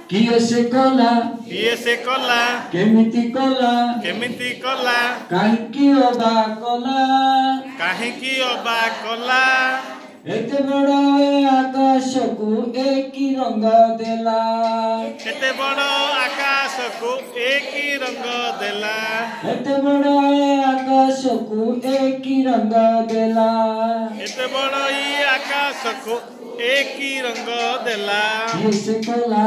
किए से कला केमिति कला काहींकी अबा कला एते बड़ आकाश को एक ही रंग देला एते बड़ आकाश को एक ही रंग देला एते बड़ आकाश को एक ही रंग देला एते बड़ आकाश को एक ही रंग देला किसे कला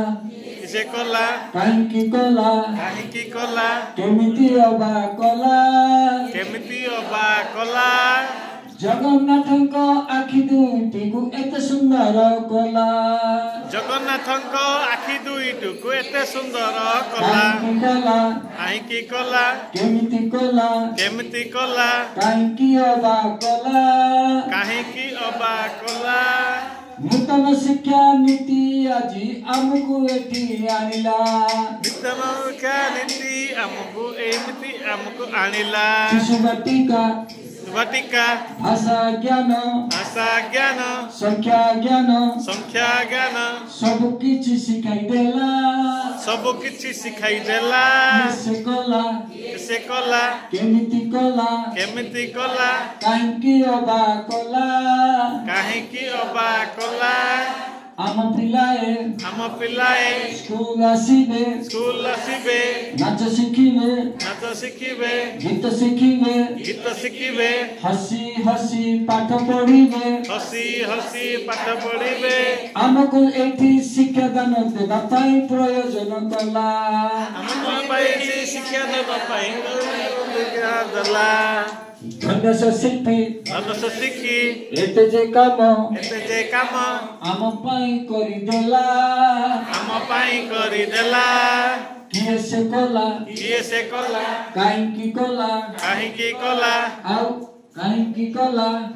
काहींकी कला केमिति अबा कला जगन्नाथ आखि दुईटी एते सुंदर कला जगन्नाथ आखि दुईटी को एते सुंदर कला काहींकी कला केमिति कला काहींकी अबा कला नूतन शिक्षा नीति आज आमको एठी आनिला नूतन शिक्षा नीति आमको आनिला वाटिका भाषा ज्ञान संख्या ज्ञान सब किछि सिखाई देला से कला केमिति कला काहींकी अबा कला आम पिलाए स्कूल आसीबे नाच शिखिबे गीत शिखिबे हसी पाठ पढ़िबे आमको एठी शिक्षा दान देबा पाई प्रयोजन कला धन्य शिल्पी एते जे काम आम पाई करी देला किए से कला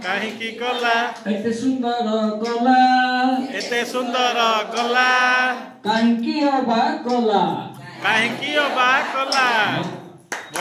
काहींकी कला एते सुंदर कला काहींकी अबा कला